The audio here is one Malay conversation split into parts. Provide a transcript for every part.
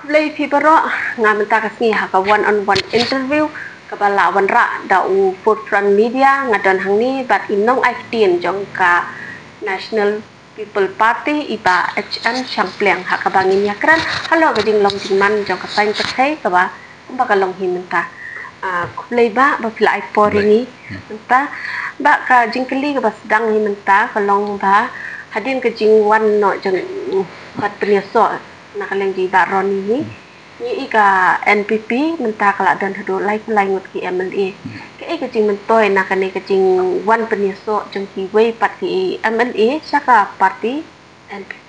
Play pibaro ngamenta kasni haka one on one interview kabala wanra da u Forefront Media ngadon hangni bat inong IFTN jong ka National People Party iba HN Shampleng haka bangin yakran halo gading long jingman jong ka sain pakai kaba kumba long himenta play ba pila ipor ini menta ba ka jingkeli ka sedang himenta kalong ba hadin ka jingwan no jong bat penyeso nakaleng di baron ini ni ika NPP menta kala dan hado lai ngut ki MLA ke kecing mentoy nakane kecing wan penyeso jeng ki wei pat ki MLA saka parti NPP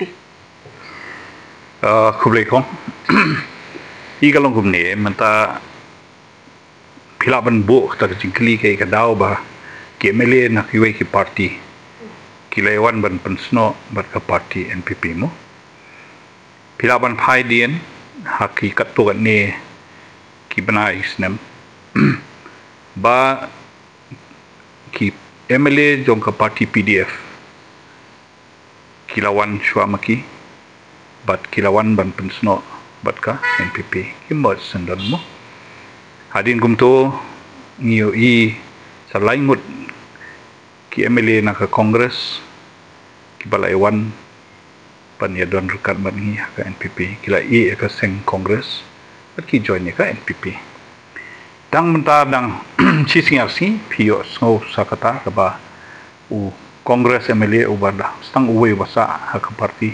kublai kong ika long kumne menta pilaban bu ta kecing kli ke kadau ba ki MLA nak ki wei ki parti ki lewan ban pensno bat ka parti NPP mo pilaban phai dien hakikat tu ni ki bana isnem ba ki MLA jong ka parti PDF kilawan shwamaki bat kilawan ban pensno bat ka NPP ki mod sendan mo hadin gumto ngiyo i sa laingut ki MLA na ka Congress ki balaiwan pan ya don rekat ban ngi ka NPP kila i ka seng Congress bat ki join ka NPP dang menta dang chi singarsi pio ngo sakata ka ba u Congress MLA u bada stang uwe basa ha ka parti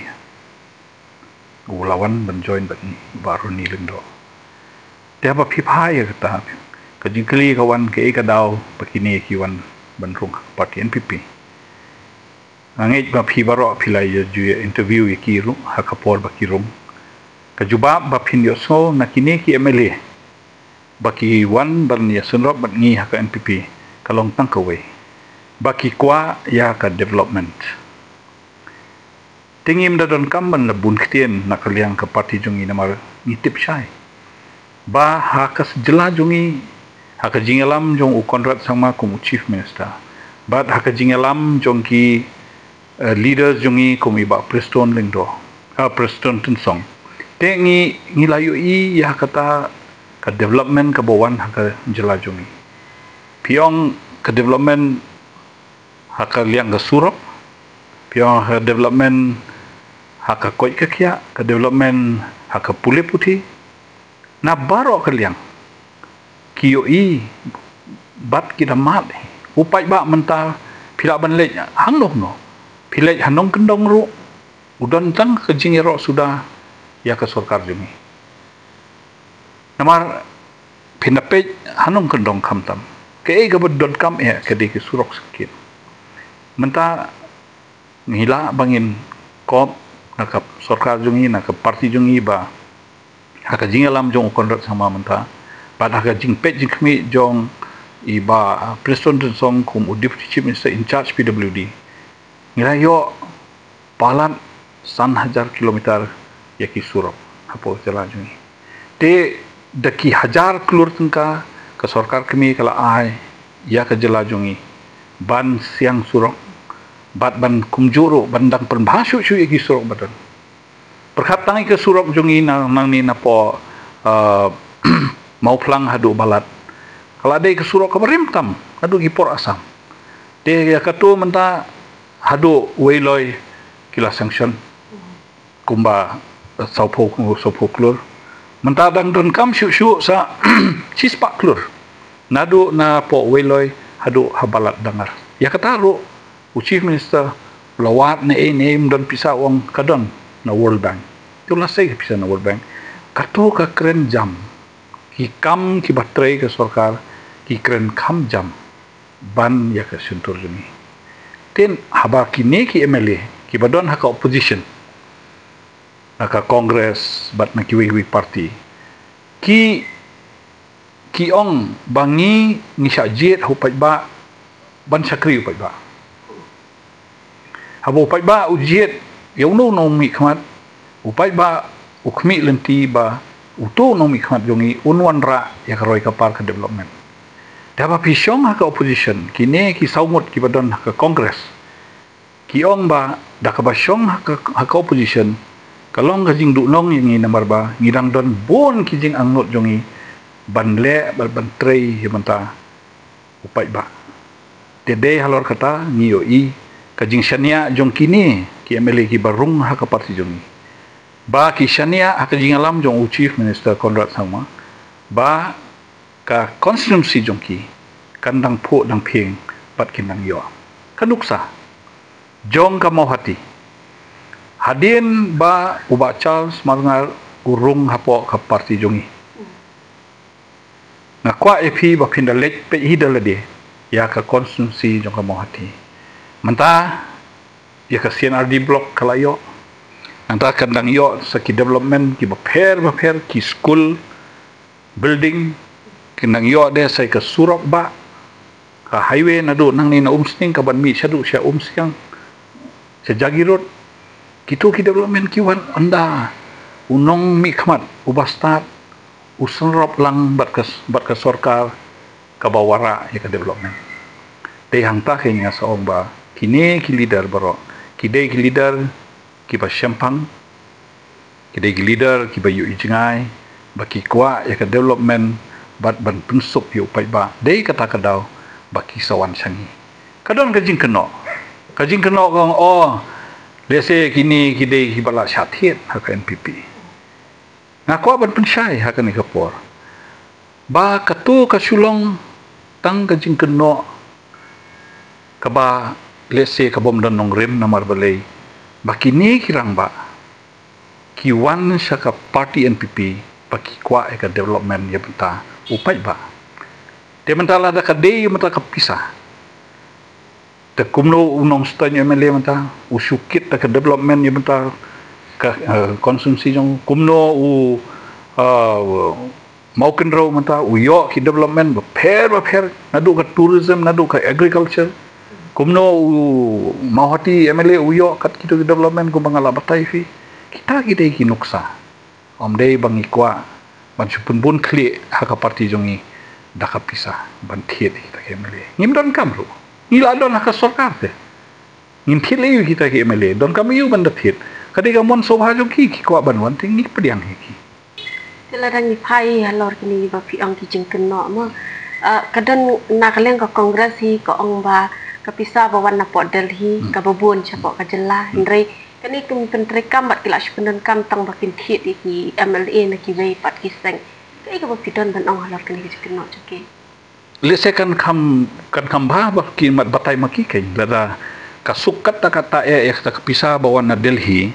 u lawan ban join ban baru ni lendo dia ba phi phai ka ta ka jingkli ka wan ke ka daw pakini ki wan ban rung parti NPP angit ba phi baro philai ju interview ki ru ha kapor ba ki rum ka juba ba phin yo so nakine ki MLA ba ki wan ban ya sunrop ban ngi ha ka NPP kalong tang ka we ba ki kwa ya ka development tingim da don kam ban bun ktien nakaliang ka parti jungi namar ngitip syai ba ha ka jela jungi ha ka jingalam jong u kontrat sama kum chief minister ba ha ka jingalam jong ki leaders jungi kumi ba Preston lingdo Preston tensong te ngi layu i ya kata ka development ka bawan ka jela jungi piong ka development haka liang ka surop piong ka development haka koi ka kya ka development haka pule puti na baro ka liang kiyo i bat kita mat upai ba menta pila ban lej hang no pilih hanong kendong ru udan tang kejingero sudah ya ke sorkar jumi namar pinapej hanong kendong kamtam ke gabadon kam ya ke di surok sakit menta ngila bangin kop nakap sorkar jungi nakap parti jungi ba haka jingalam jong konrat sama menta ba haka jingpej jingkmi jong iba Preston song kum deputy chief minister in charge PWD ngirayo palan 1,000 kilometer yaki surop hapo jalan jungi te daki 1,000 kilur tengka ke sorkar kami kala ai ya ke jalan jungi ban siang surop bat ban kumjuro bandang penbhasu syu yaki surop badan perkap tangi ke surop jungi nang ni napo mau plang hadu balat kala dei ke surop ke berimtam hadu gipor asam te ya katu menta hado weiloi kila sanction kumba saupo klur mentadang don kam syu sa cispak klur nado na po weiloi hado habalat dangar ya kataru chief minister lawat na name don pisa wong kadon na World Bank tula say pisa na World Bank kato ka kren jam ki kam ki batray ka sorkar ki kren kam jam ban ya ka suntur juni ten haba kini ki MLA ki badon haka opposition naka Congress bat na kiwi party ki ong bangi ni syajet hupai ba ban sakri hupai ba habo hupai ba ujiet yang no mi khmat hupai ba ukmi lenti ba uto no mi khmat jongi unwan ra ya karoi kapar ka development Daba pisyong haka opposition, kini ki saumut ki badon haka Congress. Ki ong ba, da ka basyong haka opposition, kalong kajing dunong yang ini nomor ba ngirang don bon kijing angnot jongi banle bantrei yamanta upai ba tede halor kata ngiyo i kajing shania jong kini ki emele ki barung ha ka parti jongi ba ki shania ha kajing alam jong chief minister Conrad Sangma ba ka constituency jong ki kandang pho dang pheng pat kinang yo kanuksa jong ka mau hati hadin ba uba Charles marngar urung hapo ka parti jongi na kwa epi ba pindalek pe hidalade ya ka constituency jong ka mau hati manta ya ka CNRD block kalayo anta kandang yo sa ki development ki ba pher ki school building kinang yo de sa ka surok ba ka highway na do nang ni na umsning ka ban mi syadu sya umsiang sa jagi road kitu ki development ki wan anda unong mi khamat ubastat usunrop lang bat ka sarkar ka bawara ya ka development te hangta kenya sa ong ba kini ki leader baro kidai ki leader ki ba syampang kidai ki leader ki ba yu ijngai ba ki kwa ya ka development bat ban pensup yu pai ba dei kata kadau ba ki sawan sangi kadon kajing keno kong lese kini kidai ki bala syathiet ha ka NPP ngakwa ban pensyai ha ka ni kapor ba katu ka sulong tang kajing keno ka ba lese ka bom dan nong rem namar balai bakini kirang ba kiwan sa ka party NPP paki kwa ka development ya benta upai ba te mentala da ka dei menta ka pisah te kumno unong stanya MLA menta usukit da ka development ya benta ka konsumsi jong kumno mau kenro menta uyo ki development ba pher nadu ka tourism nadu ka agriculture kumno mau hati MLA uyo kat kitu development ku bangala batai fi kita ki nuksa om dei bangi kwa ban supun bun kli ha ka parti jongi da ka pisah ban thiet kita ki MLA ngim don kamru ngila don ha ka sarkar te ngim thiet le kita ki MLA don kam yu ban da thiet kadi ka mon so ha jong ki kwa ban wan ting ni pediang ki tela dang ni phai halor kini ba pi ang ki jing keno ma kadon nakaleng ka kongres hi ka ong ba kapisa bawan na po Delhi ka babun cha po ka jela ndre kani kum pentrekam bat kila shkunan kam tang bakin thiet ki MLA na ki wei pat ki seng kai ka ba pidon ban ong halor kini ki keno chake lese kan kam ba ki mat batai maki kai lada kasuk kata ka kapisa bawan na Delhi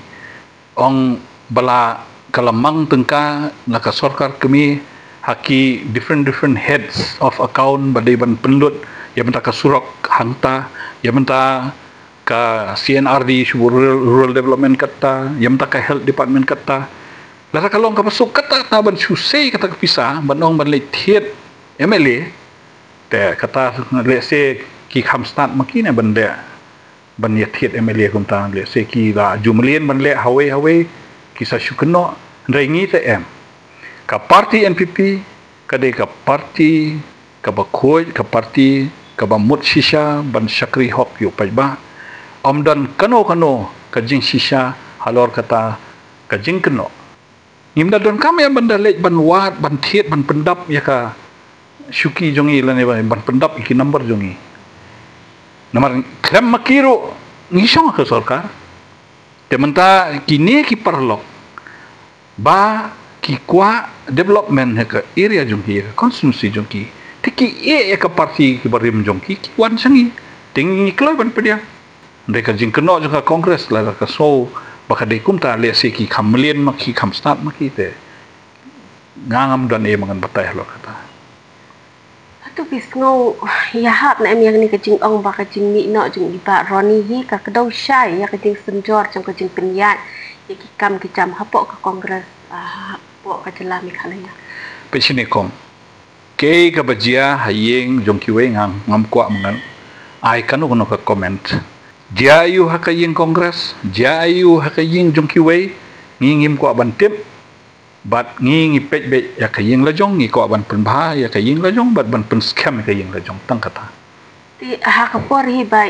ong bala kalamang tengka na ka sarkar kami haki different heads of account badai ban penlut ya benta ka surok hangta ya benta ka CNRD rural development kata ya benta ka health department kata lara kalong ka masuk kata ta ban susei kata kapisa banong ban lethiet MLA te kata lese ki khamstat makina banda ban yathiet MLA kumta lese ki la jumlien ban le hawe kisah syukno rengi te em ka parti NPP kadai ka parti ka bakhoi ka parti ka bamut shisha ban syakri hok yu pai ba omdan kano ka jing shisha halor kata ka jing keno ngimda don kam ya banda lej ban wat ban thiet ban pendap ya ka syuki jongi lane ban pendap iki number jongi namar krem makiro ngisong ka sarkar tementa kini ki parlok ba ki kwa development ka area jongki constituency jongki tiki ya ka parti ki barim jongki ki wan sangi tingi kloy ban pedia mereka jing keno jong ka kongres la ka so baka de kumta le se ki khamlien maki khamstat maki te ngangam dan e mangan batai lo kata tu bis ngo ya hap na em yang ni ka jing ong ba ka jing mi no jing iba Roni hi ka kedau syai ya ka jing senjor jong ka jing penyat ya ki kam ki jam hapok ka kongres po ka jela mi khalaya pechine kom ke ka bajia hayeng jong ki we ngam kwa mangan ai kanu kono ka comment jayu hakayeng kongres jayu hakayeng jong ki we ngingim kwa bantip bat ngingi pej be ya kayeng lajong ngi kwa ban penbha ya kayeng lajong bat ban pen scam kayeng lajong tang kata ti ha ka por hi ba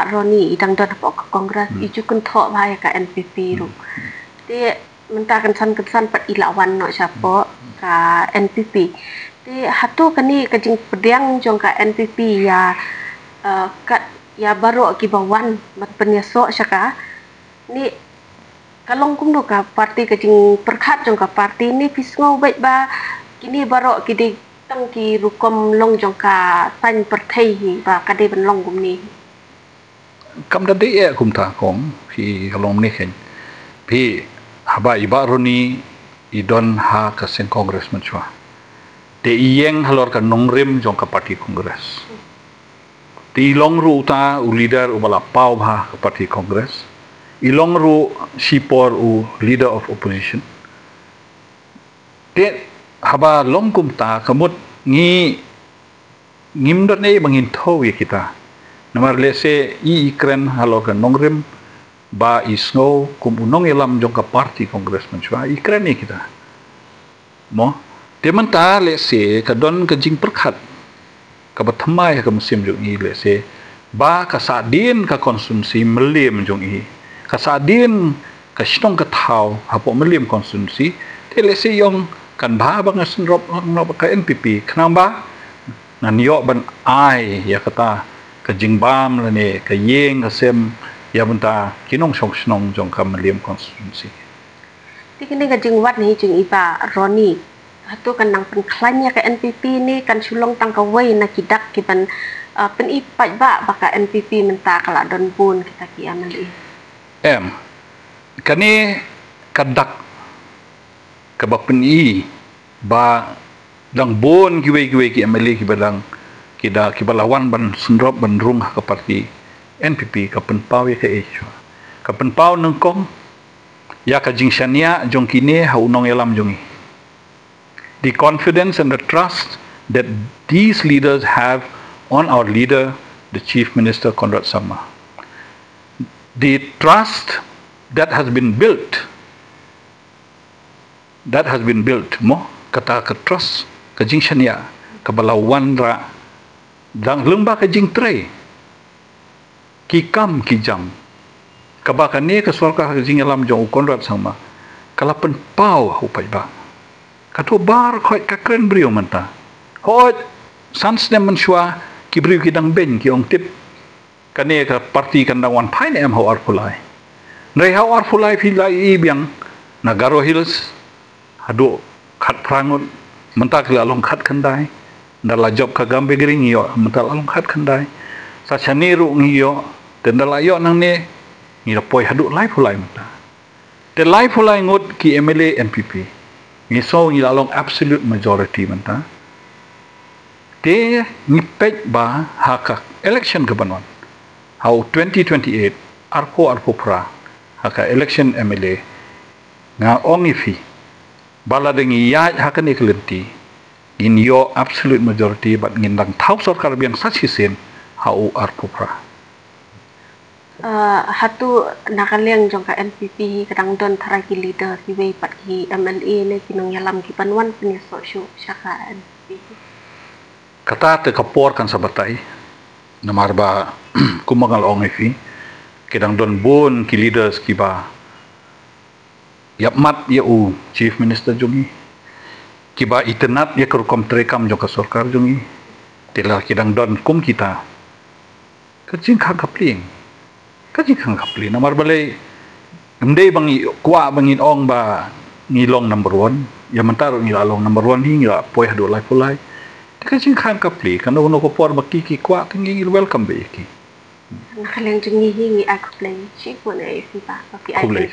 Roni idang don po ka kongres i ju kun tho ba ya ka NPP ru ti mentakan san pat ilawan no siapa ka NPP. Di hatu kani kajing pediang jong ka NPP ya kat ya baru kibawan mat penyesok syaka ni kalong kumno ka parti kajing perkhat jong ka parti ni pisngau baik ba kini baru kidi tang ki rukom long jong ka tan perthai hi ba kade ban long gum ni kam da de kum ta kong hi kalong ni khen pi haba ibaroni idon ha ka sen congressman chwa te iyeng halor ka nongrim jong ka parti kongres ti long ru ta u leader u bala pau bha ka parti kongres ilong ru sipor u leader of opposition te haba long kum ta kamut ngim dot nei bangin tho ye kita namar lese i ikren halor ka nongrim ba isno kum unong elam jong ka parti congressman chwa ikren ni kita mo teman ta lese ka don ka jing perkhat ka bathamai ka musim jong i lese ba ka sadin ka konsumsi melim jong i ka sadin ka shnong ka thau hapo melim konsumsi te lese yong kan ba bang senrop no ka NPP khnang ba nan yo ban ai ya kata ka jingbam la ne ka yeng ka sem ya banta kinong shnong jong ka melim konsumsi ti kini ka jing wat ni jing iba Roni hatu kan nang penklanya ke NPP ni kan sulong tang kawai na kidak kiban pen ipat ba baka NPP menta kala don bun kita ki amali kani kadak kabapen i ba dang bun giwe ki amali ki badang kida kibalawan ban sunrop ban rung ka parti NPP ka penpau ya ke eswa ka penpau nengkong ya ka jingshania jong kini ha unong elam jongi the confidence and the trust that these leaders have on our leader, the Chief Minister Conrad Sangma. The trust that has been built, mo kata ka trust ka jing shania ka balawan ra dang lembah ka jing tre ki kam ki jam ka ba ka ne ka sorka ka jing alam jong Conrad Sangma kalapan pau hupai ba katu bar khoi ka kren brio manta hoi sans nem menshwa ki brio ki dang ben ki ong tip kane ka parti kan dang wan phai em ho ar phulai nei ho ar phulai phi lai i biang nagaro hills hadu khat prangun manta kla long khat khandai ndala job ka gambe gring yo manta long khat khandai sa chani ru ngiyo tendala yo nang ne ngi poi hadu lai phulai manta te lai phulai ngot ki MLA NPP ni so ngi lalong absolute majority manta te ni pek ba haka election ke banwan how 2028 arpo pra haka election MLA nga ongi fi bala dengi ya haka ni kelenti in yo absolute majority but ngindang thau sarkar biang sachi sen how arpo pra hatu nakaliang jong ka NPP kadang don tharai ki leader ki wei pat ki MLA ne kinong yalam ki panwan punya sosyo syaka NPP kata te kapor kan sabatai namar ba kumangal ongifi kadang don bon ki leaders ki ba yap mat ya u chief minister jongi ki ba itenat ya kerukom trekam jong ka sarkar jongi tela kadang don kum kita kajing kapling kajing kapling namar balai mde bangi kwa bangin ong ba ngilong number 1 ya mentar ngilalong number 1 hi ngila poi hadu lai pulai kajing kapling kan no ko por makiki kwa tingi welcome be ki nakaliang jongi hi ngi ak play chi ko na ifi ba ki ai